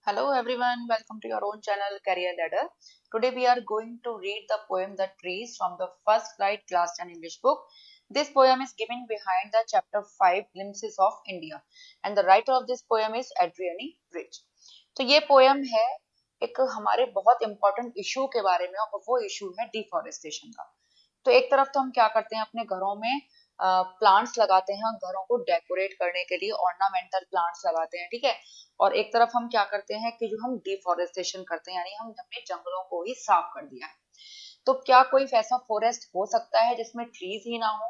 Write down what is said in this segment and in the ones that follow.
Hello everyone, welcome to your own channel Career Ladder. Today we are going to read the poem The Trees from the first Flight Class 10 English book. This poem is given behind the chapter 5 Glimpses of India and the writer of this poem is Adrienne Rich. तो ये poem है एक हमारे बहुत important issue के बारे में और वो इशू है डिफॉरेस्टेशन का। तो एक तरफ तो हम क्या करते हैं अपने घरों में प्लांट्स लगाते हैं घरों को डेकोरेट करने के लिए ऑर्नामेंटल प्लांट्स लगाते हैं, ठीक है। और एक तरफ हम क्या करते हैं कि जो हम डिफॉरेस्टेशन करते हैं यानी हम अपने जंगलों को ही साफ कर दिया है। तो क्या कोई ऐसा फॉरेस्ट हो सकता है जिसमें ट्रीज ही ना हो?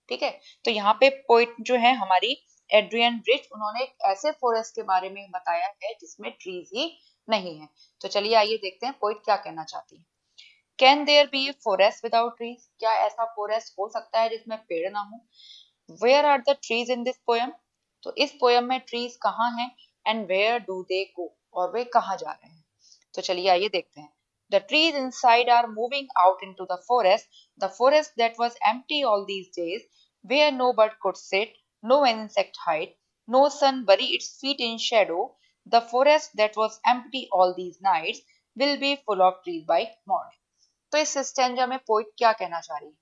ठीक है। तो यहाँ पे पोइट जो है हमारी एड्रियन रिच, उन्होंने एक ऐसे फॉरेस्ट के बारे में बताया है जिसमें ट्रीज ही नहीं है। तो चलिए आइए देखते हैं पोइट क्या कहना चाहती है। Can there be forest without trees? क्या ऐसा फॉरेस्ट हो सकता है जिसमें पेड़ ना हो? Where are the trees in this poem? तो इस पोएम में ट्रीज कहाँ हैं and where do they go, और वे कहाँ जा रहे हैं? तो चलिए आइए देखते हैं। The trees inside are moving out into the forest that was empty all these days, where no bird could sit, no insect hide, no sun bury its feet in shadow. The forest that was empty all these nights will be full of trees by morning. तो इस stanza में poet क्या कहना चाह रही है?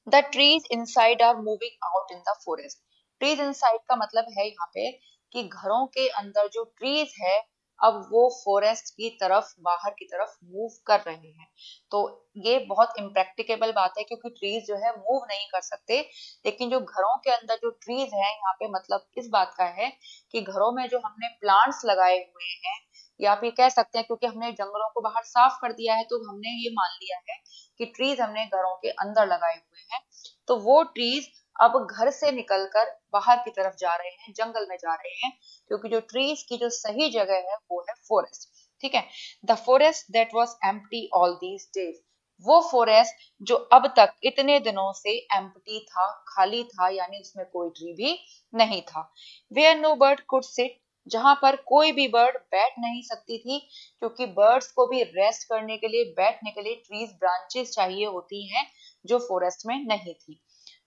The trees inside are moving out in the forest. Trees inside का मतलब है यहाँ पे कि घरों के अंदर जो ट्रीज है अब वो फॉरेस्ट की तरफ, बाहर की तरफ मूव कर रहे हैं। तो ये बहुत इम्प्रैक्टिकेबल बात है क्योंकि ट्रीज जो है मूव नहीं कर सकते। लेकिन जो घरों के अंदर जो ट्रीज है यहाँ पे मतलब इस बात का है कि घरों में जो हमने प्लांट्स लगाए हुए हैं, या आप ये कह सकते हैं क्योंकि हमने जंगलों को बाहर साफ कर दिया है तो हमने ये मान लिया है कि ट्रीज हमने घरों के अंदर लगाए हुए हैं। तो वो ट्रीज अब घर से निकलकर बाहर की तरफ जा रहे हैं, जंगल में जा रहे हैं, क्योंकि जो ट्रीज की जो सही जगह है वो है फॉरेस्ट। ठीक है। The forest that was empty all these days, वो फॉरेस्ट जो अब तक इतने दिनों से एम्प्टी था, खाली था, यानी उसमें कोई ट्री भी नहीं था। Where no bird could sit, जहां पर कोई भी बर्ड बैठ नहीं सकती थी, क्योंकि बर्ड्स को भी रेस्ट करने के लिए, बैठने के लिए ट्रीज ब्रांचेस चाहिए होती हैं जो फॉरेस्ट में नहीं थी।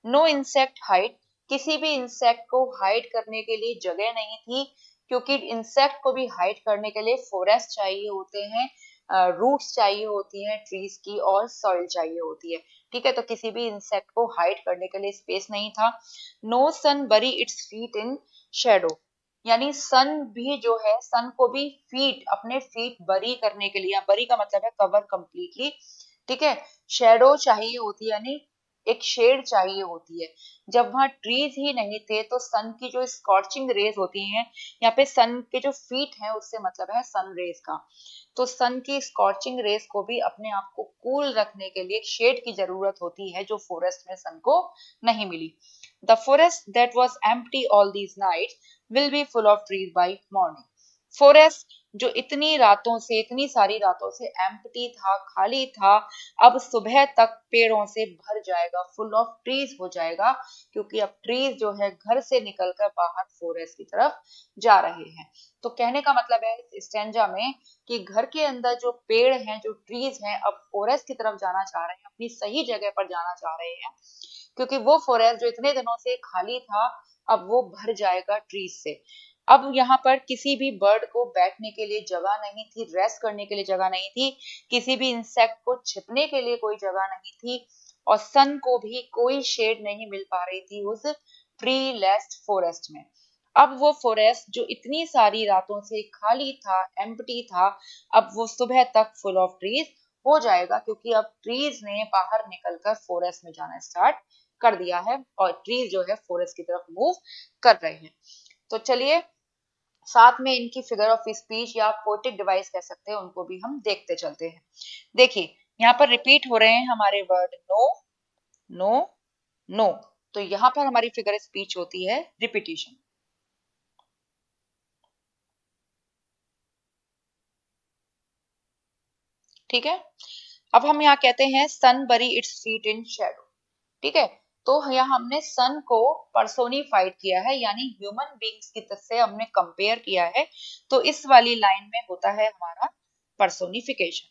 नो इंसेक्ट हाइड, किसी भी इंसेक्ट को हाइड करने के लिए जगह नहीं थी, क्योंकि इंसेक्ट को भी हाइड करने के लिए फॉरेस्ट चाहिए होते हैं, रूट्स चाहिए होती हैं ट्रीज की, और सॉइल चाहिए होती है। ठीक है। तो किसी भी इंसेक्ट को हाइड करने के लिए स्पेस नहीं था। नो सन बरी इट्स फीट इन शेडो, यानी सन भी जो है, सन को भी फीट, अपने फीट बरी करने के लिए, बरी का मतलब है कवर कंप्लीटली, ठीक है, शेडो चाहिए होती है, यानी एक शेड चाहिए होती है। जब वहां ट्रीज ही नहीं थे तो सन की जो स्कॉर्चिंग रेज होती हैं, यहाँ पे सन के जो फीट हैं उससे मतलब है सन रेज का, तो सन की स्कॉर्चिंग रेज को भी अपने आप को कूल रखने के लिए एक शेड की जरूरत होती है जो फॉरेस्ट में सन को नहीं मिली। The forest that was empty all these nights will be full of trees by morning. Forest जो इतनी रातों से, इतनी सारी रातों से एम्प्टी था, खाली था, अब सुबह तक पेड़ों से भर जाएगा, फुल ऑफ ट्रीज हो जाएगा, क्योंकि अब ट्रीज जो है घर से निकलकर बाहर फॉरेस्ट की तरफ जा रहे हैं। तो कहने का मतलब है इस स्टेंजा में कि घर के अंदर जो पेड़ हैं, जो ट्रीज हैं, अब फॉरेस्ट की तरफ जाना चाह रहे हैं, अपनी सही जगह पर जाना चाह रहे हैं, क्योंकि वो फॉरेस्ट जो इतने दिनों से खाली था अब वो भर जाएगा ट्रीज से। अब यहाँ पर किसी भी बर्ड को बैठने के लिए जगह नहीं थी, रेस्ट करने के लिए जगह नहीं थी, किसी भी इंसेक्ट को छिपने के लिए कोई जगह नहीं थी, और सन को भी कोई शेड नहीं मिल पा रही थी उस ट्री लेस फॉरेस्ट में। अब वो फॉरेस्ट जो इतनी सारी रातों से खाली था, एम्प्टी था, अब वो सुबह तक फुल ऑफ ट्रीज हो जाएगा, क्योंकि अब ट्रीज ने बाहर निकलकर फॉरेस्ट में जाना स्टार्ट कर दिया है और ट्रीज जो है फॉरेस्ट की तरफ मूव कर रहे हैं। तो चलिए साथ में इनकी फिगर ऑफ स्पीच या पोएटिक डिवाइस कह सकते हैं उनको भी हम देखते चलते हैं। देखिए यहाँ पर रिपीट हो रहे हैं हमारे वर्ड नो, नो, नो। तो यहाँ पर हमारी फिगर स्पीच होती है रिपीटिशन। ठीक है। अब हम यहाँ कहते हैं सन बरी इट्स फीट इन शेडो। ठीक है। तो यहाँ हमने सन को पर्सोनिफाइड किया है, यानी ह्यूमन बींग्स की तरह से हमने कंपेयर किया है। तो इस वाली लाइन में होता है हमारा पर्सोनिफिकेशन।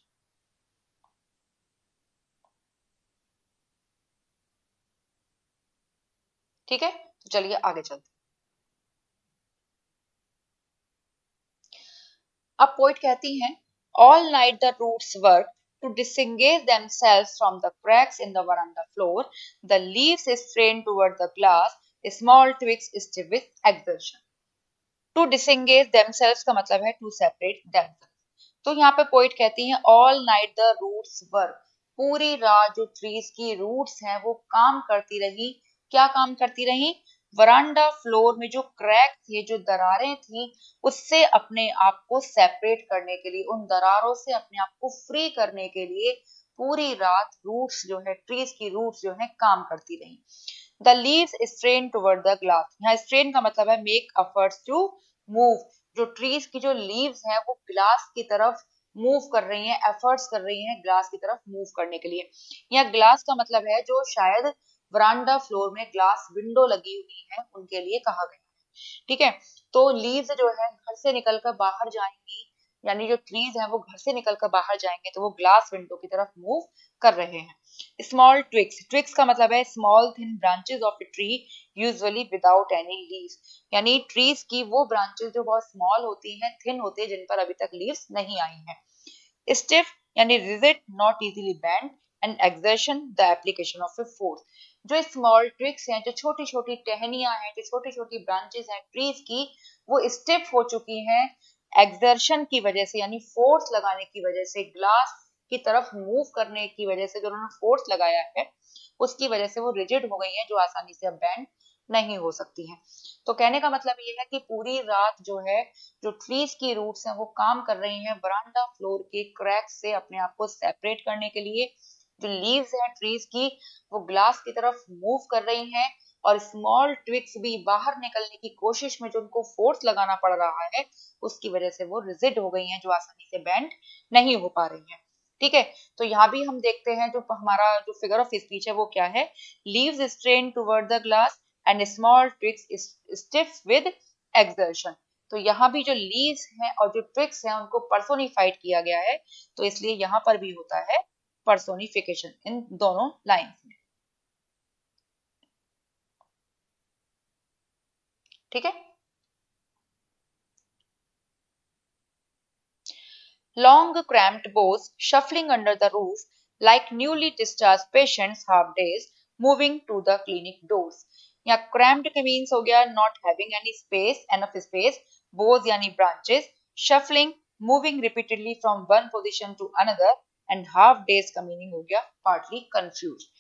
ठीक है। तो चलिए आगे चलते हैं। अब पोइट कहती हैं, all night the roots work to disengage themselves from the cracks in the veranda floor. The leaves strain toward the glass, small twigs stiff with exertion. To disengage themselves का मतलब है to separate themselves. तो यहाँ पे poet कहती हैं all night the roots work, पूरी रात जो ट्रीज की रूट्स हैं वो काम करती रही. क्या काम करती रही? वरांडा फ्लोर में जो क्रैक थे, जो दरारें थी, उससे अपने आप को सेपरेट करने के लिए, उन दरारों से अपने आप को फ्री करने के लिए पूरी रात रूट्स जो है, ट्रीज की रूट्स जो है काम करती रही. The leaves strain toward the glass, यहाँ स्ट्रेन का मतलब है मेक एफर्ट्स टू मूव. जो ट्रीज की जो लीव्स हैं वो ग्लास की तरफ मूव कर रही हैं, एफर्ट्स कर रही हैं ग्लास की तरफ मूव करने के लिए. यहाँ ग्लास का मतलब है जो शायद वरांडा फ्लोर में ग्लास विंडो लगी हुई है उनके लिए कहा गया है. ठीक है, तो लीव्स जो है घर से निकलकर बाहर जाएंगी, यानी जो ट्रीज है वो घर से निकलकर बाहर जाएंगे तो वो ग्लास विंडो की तरफ मूव कर रहे हैं. स्मॉल ट्विक्स, ट्विक्स का मतलब है small thin branches of a tree usually without any leaves, यानी ट्रीज की वो ब्रांचेस जो बहुत स्मॉल होती हैं, थिन होती है, जिन पर अभी तक लीव्स नहीं आई हैं. स्टिफ यानी rigid, not easily bend, and exertion the application of a force. जो स्मॉल ट्विक्स हैं, जो छोटी छोटी टहनियां हैं, जो छोटी छोटी ब्रांचेस हैं ट्रीज की, वो स्टिफ हो चुकी हैं एक्सर्शन की वजह से, यानी फोर्स लगाने की वजह से, ग्लास की तरफ मूव करने की वजह से जो उन्होंने फोर्स लगाया है उसकी वजह से वो रिजिड हो गई है, जो आसानी से अब बैंड नहीं हो सकती हैं. तो कहने का मतलब ये है कि पूरी रात जो है, जो ट्रीज की रूट्स हैं वो काम कर रही हैं बरांडा फ्लोर के क्रैक से अपने आप को सेपरेट करने के लिए. जो लीव्स हैं ट्रीज की वो ग्लास की तरफ मूव कर रही हैं, और स्मॉल ट्विक्स भी बाहर निकलने की कोशिश में जो उनको फोर्स लगाना पड़ रहा है उसकी वजह से वो रिजिड हो गई हैं, जो आसानी से बेंड नहीं हो पा रही हैं. ठीक है, तो यहाँ भी हम देखते हैं जो हमारा जो फिगर ऑफ स्पीच है वो क्या है, leaves strain toward the glass and small twigs stiff with exertion. तो यहाँ भी जो लीव्स हैं और जो ट्विक्स हैं उनको पर्सोनिफाइड किया गया है, तो इसलिए यहाँ पर भी होता है पर्सोनिफिकेशन इन दोनों लाइंस में. ठीक है. Long cramped bows shuffling under the roof like newly discharged patients half days moving to the clinic doors. यहाँ cramped के means हो गया not having any space, enough space, bows यानी branches, shuffling moving repeatedly from one position to another, and half days का meaning हो गया partly confused.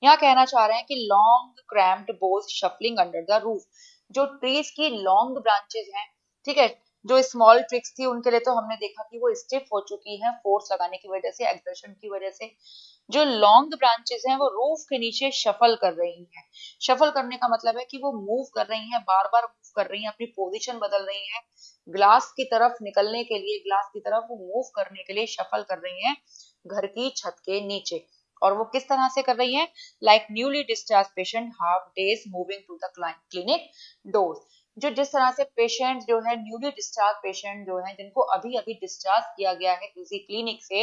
यहाँ कहना चाह रहे हैं कि long cramped bows shuffling under the roof, जो trees की long branches हैं, ठीक है, जो स्मॉल ट्रिक्स थी उनके लिए तो हमने देखा कि वो स्टिफ हो चुकी हैं फोर्स लगाने की वजह से, एक्सर्शन की वजह से. जो लॉन्ग ब्रांचेस हैं वो रूफ के नीचे शफल कर रही हैं. शफल करने का मतलब है कि वो मूव कर रही हैं, बार बार मूव कर रही हैं, अपनी पोजीशन बदल रही हैं ग्लास की तरफ निकलने के लिए, ग्लास की तरफ वो मूव करने के लिए शफल कर रही हैं घर की छत के नीचे. और वो किस तरह से कर रही हैं? Like newly discharge patient half daze moving to the clinic door. जो जिस तरह से पेशेंट जो है, न्यूली डिस्चार्ज पेशेंट जो है, जिनको अभी अभी डिस्चार्ज किया गया है किसी क्लिनिक से,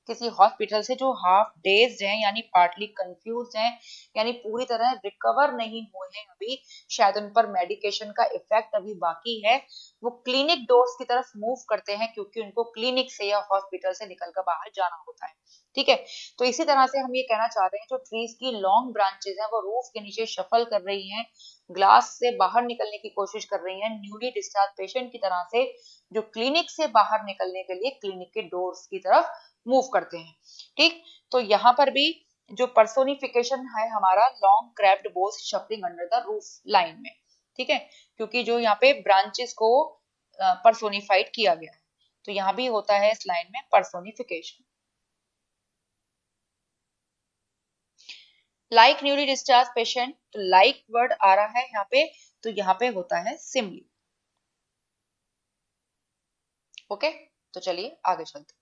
किसी हॉस्पिटल से, जो हाफ डेज हैं यानी पार्टली कंफ्यूज हैं, यानी पूरी तरह रिकवर नहीं हुए हैं अभी, शायद उन पर मेडिकेशन का इफेक्ट अभी बाकी है, वो क्लिनिक डोर्स की तरफ मूव करते हैं क्योंकि उनको क्लिनिक से या हॉस्पिटल से निकलकर बाहर जाना होता है. ठीक है, तो इसी तरह से हम ये कहना चाह रहे हैं जो ट्रीज की लॉन्ग ब्रांचेस हैं वो रूफ के नीचे शफल कर रही हैं, ग्लास से बाहर निकलने की कोशिश कर रही हैं न्यूली डिस्चार्ज पेशेंट की तरह से, जो क्लिनिक से बाहर निकलने के लिए क्लिनिक के डोर्स की तरफ मूव करते हैं. ठीक, तो यहाँ पर भी जो पर्सोनिफिकेशन है हमारा long cramped boughs shuffling under the roof line में. ठीक है, क्योंकि जो यहाँ पे ब्रांचेस को पर्सोनिफाइड किया गया है, तो यहाँ भी होता है इस लाइन में personification. Like newly discharge patient, तो लाइक वर्ड आ रहा है यहाँ पे, तो यहाँ पे होता है सिमली. ओके, तो चलिए आगे चलते.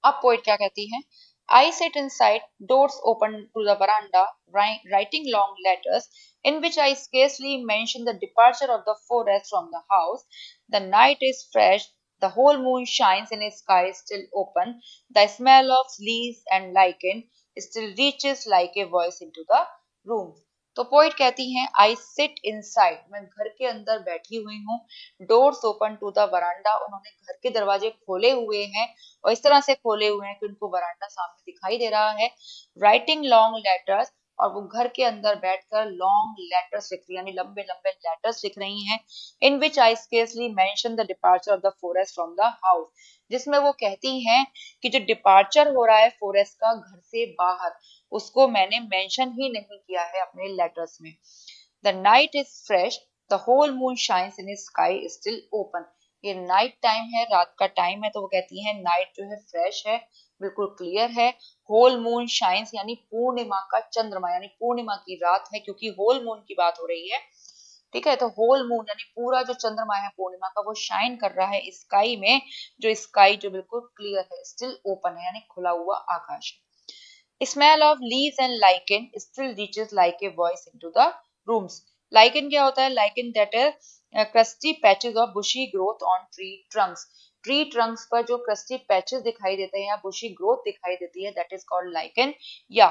अब पोइट क्या कहती है, I sit inside, doors open to the veranda, writing long letters in which I scarcely mention the departure of the forest from the house. The night is fresh, the whole moon shines in a sky still open, the smell of leaves and lichen still reaches like a voice into the room. तो poet कहती हैं I sit inside, मैं घर के अंदर बैठी हुई हूँ। Doors open to the veranda, उन्होंने घर के दरवाजे खोले हुए हैं और इस तरह से खोले हुए हैं कि उनको वरांडा सामने दिखाई दे रहा है। राइटिंग लॉन्ग लेटर्स, और वो घर के अंदर बैठकर लॉन्ग लेटर्स लिख रही, यानी लंबे लंबे लेटर्स लिख रही हैं। In which I scarcely mention the departure of the forest from the house, जिसमें वो कहती हैं कि जो डिपार्चर हो रहा है फॉरेस्ट का घर से बाहर, उसको मैंने मेंशन ही नहीं किया है अपने लेटर्स में। The night is fresh, the whole moon shines in sky still open, ये नाइट टाइम है, रात का टाइम है, तो वो कहती है नाइट जो है फ्रेश है, बिल्कुल क्लियर है। होल मून शाइन्स यानी पूर्णिमा का चंद्रमा, यानी पूर्णिमा की रात है, क्योंकि होल मून की बात हो रही है। ठीक है, तो होल मून यानी पूरा जो चंद्रमा है पूर्णिमा का, वो शाइन कर रहा है स्काई में, जो स्काई जो बिल्कुल क्लियर है, स्टिल ओपन है, यानी खुला हुआ आकाश है। Smell of leaves and lichen still reaches like a voice into the rooms. Lichen क्या होता है? Lichen that is crusty patches of bushy growth on tree trunks. Tree trunks पर जो crusty patches दिखाई देते हैं या bushy growth दिखाई देती है, that is called lichen. या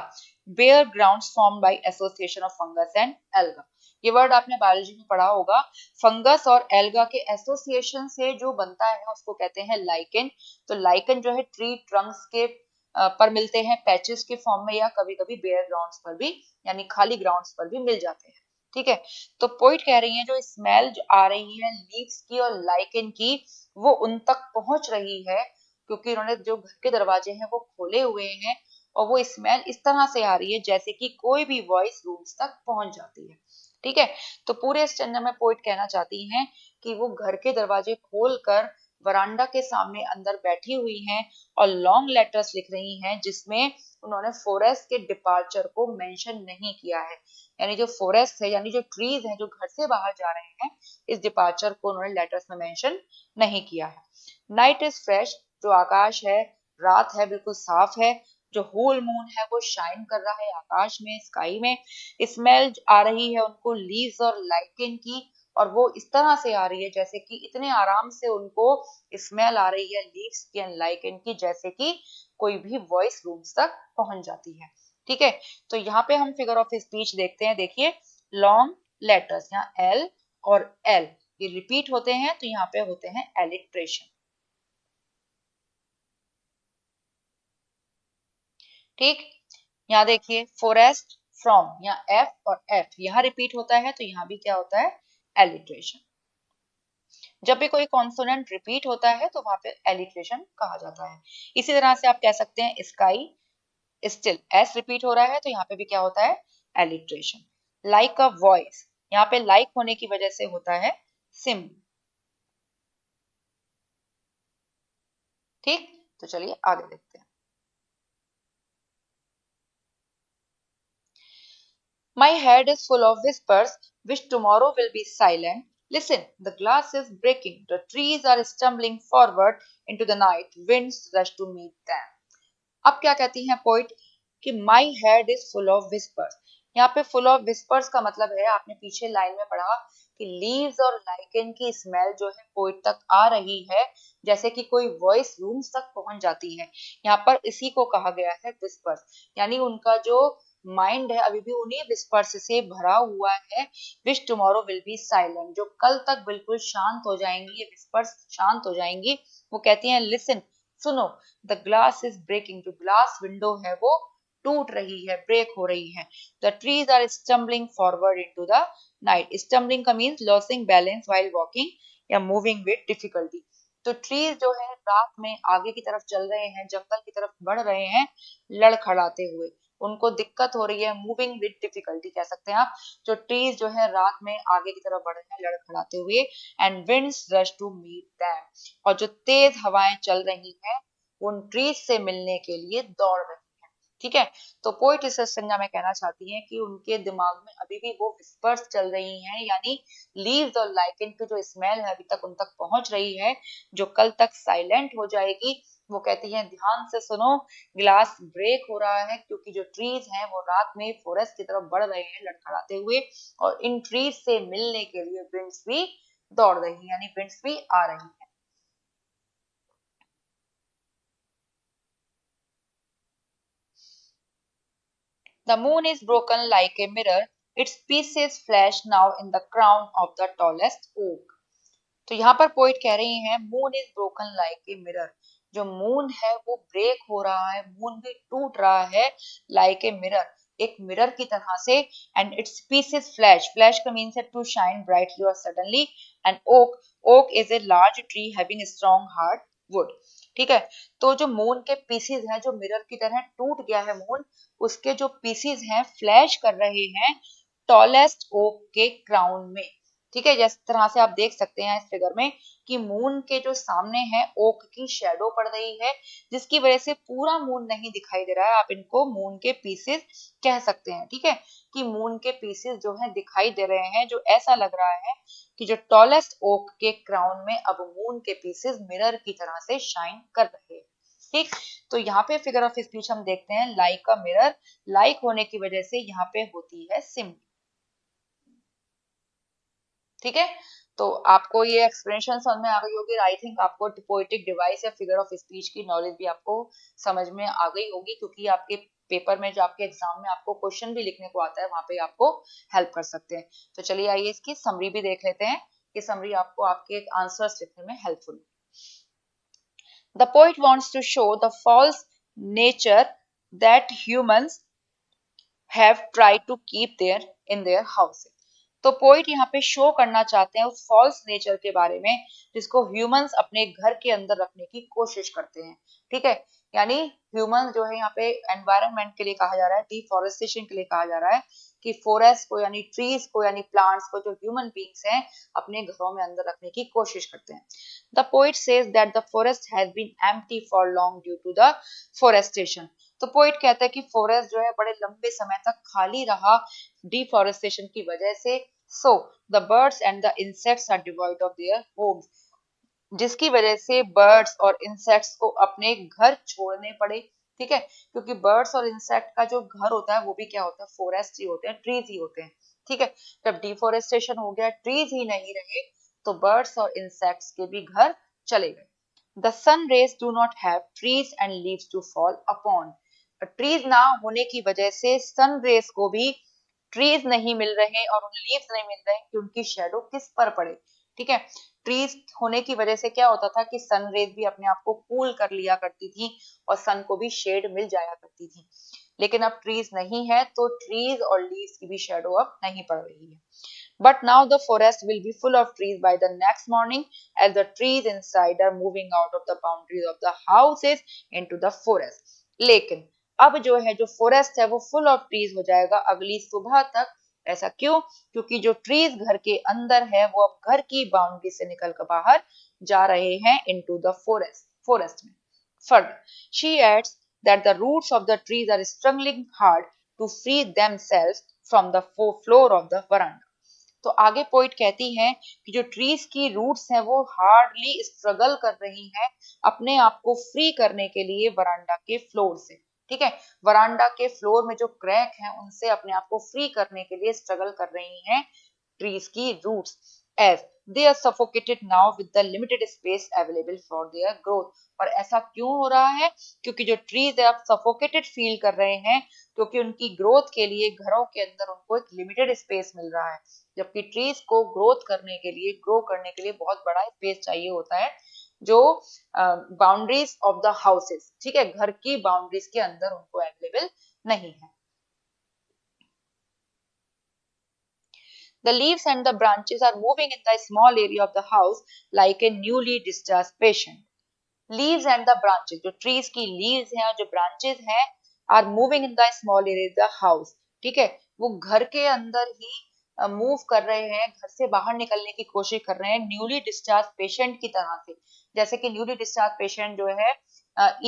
bare grounds formed by association of fungus and alga. ये वर्ड आपने बायोलॉजी में पढ़ा होगा। फंगस और एल्गा के एसोसिएशन से जो बनता है उसको कहते हैं लाइकेन। तो लाइकेन जो है ट्री ट्रंक्स के पर मिलते हैं पैचेस के फॉर्म में, या कभी कभी बेयर ग्राउंड्स पर भी, यानी खाली ग्राउंड्स पर भी मिल जाते हैं। ठीक है, तो पोइट कह रही है जो स्मेल आ रही है लीव्स की और लाइकेन की, वो उन तक पहुंच रही है क्योंकि उन्होंने जो घर के दरवाजे हैं वो खोले हुए हैं, और वो स्मेल इस तरह से आ रही है जैसे कि कोई भी वॉइस रूम्स तक पहुंच जाती है। ठीक है, तो पूरे स्टैंडर्ड में पोइट कहना चाहती हैं कि वो घर के दरवाजे खोलकर वरांडा के सामने अंदर बैठी हुई हैं और लॉन्ग लेटर्स लिख रही हैं, जिसमें उन्होंने फॉरेस्ट के डिपार्चर को मेंशन नहीं किया है, यानी जो फॉरेस्ट है यानी जो ट्रीज हैं जो घर से बाहर जा रहे हैं, इस डिपार्चर को उन्होंने लेटर्स में मेंशन नहीं किया है। नाइट इज फ्रेश, जो आकाश है रात है बिल्कुल साफ है। जो होल मून है वो शाइन कर रहा है आकाश में, स्काई में। स्मेल आ रही है उनको लीव्स और लाइकेन की, और वो इस तरह से आ रही है जैसे कि इतने आराम से उनको स्मेल आ रही है लीव्स की एंड लाइकेन की, जैसे कि कोई भी वॉइस रूम्स तक पहुंच जाती है। ठीक है, तो यहाँ पे हम फिगर ऑफ स्पीच देखते हैं। देखिए लॉन्ग लेटर्स, यहाँ एल और एल ये रिपीट होते हैं, तो यहाँ पे होते हैं एलिट्रेशन। ठीक, यहाँ देखिए फॉरेस्ट फ्रॉम, यहाँ एफ और एफ यहाँ रिपीट होता है, तो यहाँ भी क्या होता है एलिट्रेशन। जब भी कोई कॉन्सोनेंट रिपीट होता है तो वहां पे एलिट्रेशन कहा जाता है। इसी तरह से आप कह सकते हैं स्काई स्टिल, एस रिपीट हो रहा है तो यहाँ पे भी क्या होता है एलिट्रेशन। लाइक अ वॉइस, यहाँ पे लाइक होने की वजह से होता है सिम। ठीक, तो चलिए आगे देखते हैं। My head is full of whispers, which tomorrow will be silent. Listen, the glass is breaking, the trees are stumbling forward into the night, winds rush to meet them. अब क्या कहती हैं पोइट कि my head is full of whispers. यहाँ पे full of whispers का मतलब है, आपने पीछे लाइन में पढ़ा कि लीव्स और लाइकेन की स्मेल जो है पोइट तक आ रही है जैसे कि कोई वॉइस रूम्स तक पहुंच जाती है। यहाँ पर इसी को कहा गया है विस्पर्स, यानी उनका जो माइंड है अभी भी उन्हीं विस्पर्स से भरा हुआ है। विच टुमारो विल बी साइलेंट, जो कल तक बिल्कुल शांत हो जाएंगी, ये विस्पर्स शांत हो जाएंगी। वो कहती हैं लिसन, सुनो, द ग्लास इज ब्रेकिंग, जो ग्लास विंडो है वो टूट रही है, ब्रेक हो रही है। The trees are stumbling forward into the night, stumbling का means losing balance while walking या मूविंग विद डिफिकल्टी। तो ट्रीज जो है रात में आगे की तरफ चल रहे हैं, जंगल की तरफ बढ़ रहे हैं लड़खड़ाते हुए, उनको दिक्कत हो रही है, मूविंग विद डिफिकल्टी कह सकते हैं आप। जो ट्रीज जो है रात में आगे की तरफ बढ़ रहे हैं लड़खड़ाते हुए, and winds rush to meet them, और जो तेज हवाएं चल रही हैं उन ट्रीज से मिलने के लिए दौड़ रही हैं। ठीक है, तो पोइट इस संज्ञा में कहना चाहती हैं कि उनके दिमाग में अभी भी वो विस्पर्स चल रही हैं, यानी लीव्स और लाइकेन की जो स्मेल है अभी तक उन तक पहुंच रही है, जो कल तक साइलेंट हो जाएगी। वो कहती हैं ध्यान से सुनो, ग्लास ब्रेक हो रहा है क्योंकि जो ट्रीज हैं वो रात में फॉरेस्ट की तरफ बढ़ रहे हैं लड़खड़ाते हुए, और इन ट्रीज से मिलने के लिए विंड्स भी दौड़ रही हैं, यानी विंड्स भी आ रही हैं। The moon is broken like a mirror. its pieces flash now in the crown of the tallest oak. तो यहाँ पर पोइट कह रही हैं moon is broken like a mirror, जो मून है वो ब्रेक हो रहा है, मून भी टूट रहा है लाइक ए मिरर, एक मिरर की तरह से, and its pieces flash, flash का मीन्स है टू शाइन ब्राइटली और suddenly, and oak, oak is a large tree having strong hard wood. ठीक है, तो जो मून के पीसेस हैं, जो मिरर की तरह टूट गया है मून, उसके जो पीसेस हैं फ्लैश कर रहे हैं टॉलेस्ट ओक के क्राउन में। ठीक है, जिस तरह से आप देख सकते हैं इस फिगर में कि मून के जो सामने है ओक की शेडो पड़ रही है, जिसकी वजह से पूरा मून नहीं दिखाई दे रहा है, आप इनको मून के पीसेस कह सकते हैं। ठीक है, कि मून के पीसेस जो है दिखाई दे रहे हैं, जो ऐसा लग रहा है कि जो टॉलेस्ट ओक के क्राउन में अब मून के पीसेस मिरर की तरह से शाइन कर रहे हैं। ठीक, तो यहाँ पे फिगर ऑफ स्पीच हम देखते हैं लाइक अ मिरर, लाइक होने की वजह से यहाँ पे होती है सिमिलर। ठीक है, तो आपको ये एक्सप्लेनेशन समझ में आ गई होगी। आई थिंक आपको पोएटिक डिवाइस या फिगर ऑफ स्पीच की नॉलेज भी आपको समझ में आ गई होगी, क्योंकि आपके पेपर में, जो आपके एग्जाम में आपको क्वेश्चन भी लिखने को आता है, वहां पे आपको हेल्प कर सकते हैं। तो चलिए आइए इसकी समरी भी देख लेते हैं कि समरी आपको आपके आंसर्स लिखने में helpful. The poet wants to show the false nature that humans have tried to keep there in their houses। तो पोइट यहाँ पे शो करना चाहते हैं उस फॉल्स नेचर के बारे में जिसको ह्यूमंस अपने घर के अंदर रखने की कोशिश करते हैं। ठीक है, यानी ह्यूमंस जो है यहाँ पे एनवायरनमेंट के लिए कहा जा रहा है, डिफॉरेस्टेशन के लिए कहा जा रहा है कि फॉरेस्ट को यानी ट्रीज को यानी प्लांट्स को जो ह्यूमन बींग्स हैं अपने घरों में अंदर रखने की कोशिश करते हैं। The poet says that the forest has been empty for long due to the forestation. तो पोइट कहता है कि फॉरेस्ट जो है बड़े लंबे समय तक खाली रहा डिफॉरेस्टेशन की वजह से। So the birds and the insects are devoid of their homes, जिसकी वजह से बर्ड्स और इंसेक्ट्स को अपने घर छोड़ने पड़े। ठीक है, क्योंकि बर्ड्स और इंसेक्ट का जो घर होता है वो भी क्या होता है, फॉरेस्ट ही होते हैं, ट्रीज ही होते हैं। ठीक है, जब डिफॉरेस्टेशन हो गया, ट्रीज ही नहीं रहे, तो बर्ड्स और इंसेक्ट्स के भी घर चले गए। The sun rays do not have trees and leaves to fall upon। Trees ना होने की वजह से सन रेस को भी ट्रीज नहीं मिल रहे और उन लीव्स नहीं मिल रहे कि उनकी शेडो किस पर पड़े। ठीक है, ट्रीज होने की वजह से क्या होता था कि सन रेज भी अपने आप को कूल कर लिया करती थी और सन को भी शेड मिल जाया करती थी, लेकिन अब ट्रीज नहीं है तो ट्रीज और लीव्स की भी शेडो अब नहीं पड़ रही है। But now the forest will be full of trees by the next morning as the trees inside are moving out of the boundaries of the houses into the forest। लेकिन अब जो है जो फॉरेस्ट है वो फुल ऑफ ट्रीज हो जाएगा अगली सुबह तक। ऐसा क्यों? क्योंकि जो ट्रीज घर के अंदर है वो अब घर की बाउंड्री से निकल कर बाहर जा रहे हैं इनटू द फॉरेस्ट, फॉरेस्ट में। Further, she adds that the roots of the trees are struggling hard to free themselves from the floor of the veranda। तो आगे पोइट कहती हैं कि जो ट्रीज की रूट्स हैं वो हार्डली स्ट्रगल कर रही हैं अपने आप को फ्री करने के लिए वरांडा के फ्लोर से। ठीक है, वरांडा के फ्लोर में जो क्रैक हैं उनसे अपने आप को फ्री करने के लिए स्ट्रगल कर रही हैं ट्रीज की roots, as they are suffocated now with the limited space available for their growth. और ऐसा क्यों हो रहा है? क्योंकि जो ट्रीज है अब सफोकेटेड फील कर रहे हैं क्योंकि उनकी ग्रोथ के लिए घरों के अंदर उनको एक लिमिटेड स्पेस मिल रहा है, जबकि ट्रीज को ग्रोथ करने के लिए, ग्रो करने के लिए बहुत बड़ा स्पेस चाहिए होता है जो बाउंड्रीज ऑफ द हाउसेस, ठीक है, घर की बाउंड्रीज के अंदर उनको अवेलेबल नहीं है। The leaves and the branches are moving in the small area of the house like a newly discharged patient। Leaves and the branches, जो trees की leaves हैं और जो branches हैं, are moving in the small area of the house। ठीक है, वो घर के अंदर ही मूव कर रहे हैं, घर से बाहर निकलने की कोशिश कर रहे हैं न्यूली डिस्चार्ज पेशेंट की तरह से। जैसे कि न्यूली डिस्चार्ज पेशेंट जो है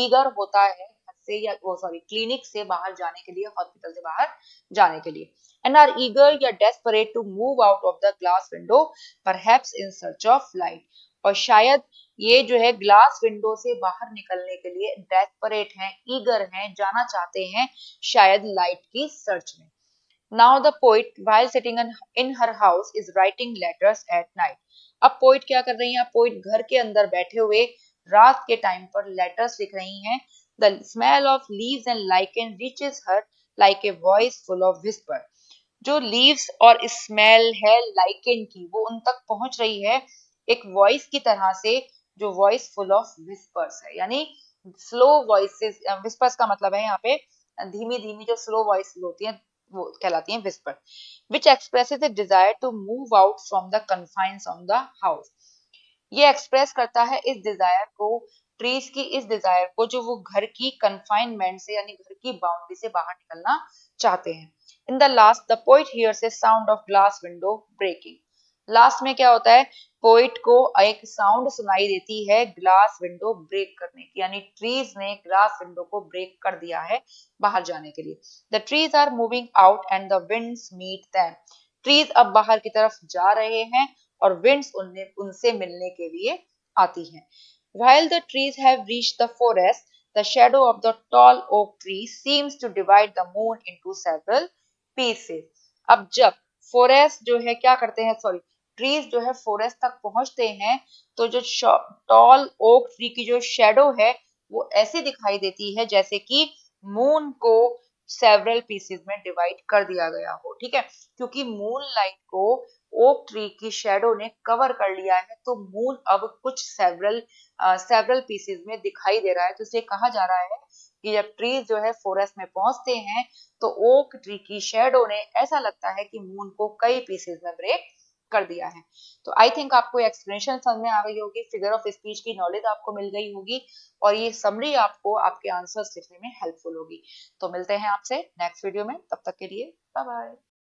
ईगर होता है घर से या वो सॉरी क्लिनिक से बाहर जाने के लिए, हॉस्पिटल से बाहर जाने के लिए, and are eager या desperate to move out of the glass window perhaps in search of light। और शायद ये जो है ग्लास विंडो से बाहर निकलने के लिए डेस्परेट हैं, ईगर हैं, जाना चाहते हैं शायद लाइट की सर्च में। Now the poet while sitting in her house is writing letters at night। अब पोइट क्या कर रही हैं? पोइट घर के अंदर बैठे हुए रात के टाइम पर लेटर्स लिख रही हैं। The smell of leaves and lichen reaches her like a voice full of whisper। जो लीव्स और स्मेल है लाइकेन की वो उन तक पहुंच रही है एक वॉइस की तरह से, जो वॉइस फुल ऑफ विस्पर्स है, यानी स्लो वॉइसेस। विस्पर्स का मतलब है यहाँ पे धीमी धीमी जो स्लो वॉइस होती है वो कहलाती है whisper, which expresses a desire to move out from the confines of the house. ये एक्सप्रेस करता है इस डिजायर को, ट्रीज की इस डिजायर को, जो वो घर की कन्फाइनमेंट से यानी घर की बाउंड्री से बाहर निकलना चाहते हैं। In the last the poet hears a sound of glass window breaking. Last में क्या होता है, पोइट को एक साउंड सुनाई देती है ग्लास विंडो ब्रेक करने की, यानी ट्रीज ने ग्लास विंडो को ब्रेक कर दिया है बाहर जाने के लिए। The trees are moving out and the winds meet them. Trees अब बाहर की तरफ जा रहे हैं और विंड्स उनसे मिलने के लिए आती हैं। While the trees have reached the forest, the shadow of the tall oak tree seems to divide the moon into several pieces. अब जब फॉरेस्ट जो है क्या करते हैं, सॉरी, ट्रीज जो है फॉरेस्ट तक पहुंचते हैं, तो जो टॉल ओक ट्री की जो शेडो है वो ऐसी दिखाई देती है जैसे कि मून को सेवरल पीसेस में डिवाइड कर दिया गया हो। ठीक है, क्योंकि मून लाइट को ओक ट्री की शेडो ने कवर कर लिया है, तो मून अब कुछ सेवरल पीसेस में दिखाई दे रहा है। तो इसे कहा जा रहा है कि जब ट्रीज जो है फॉरेस्ट में पहुंचते हैं तो ओक ट्री की शेडो ने ऐसा लगता है कि मून को कई पीसेस में ब्रेक कर दिया है। तो आई थिंक आपको एक्सप्लेनेशन समझ में आ गई होगी, फिगर ऑफ स्पीच की नॉलेज आपको मिल गई होगी, और ये समरी आपको आपके आंसर्स लिखने में हेल्पफुल होगी। तो मिलते हैं आपसे नेक्स्ट वीडियो में, तब तक के लिए बाय बाय।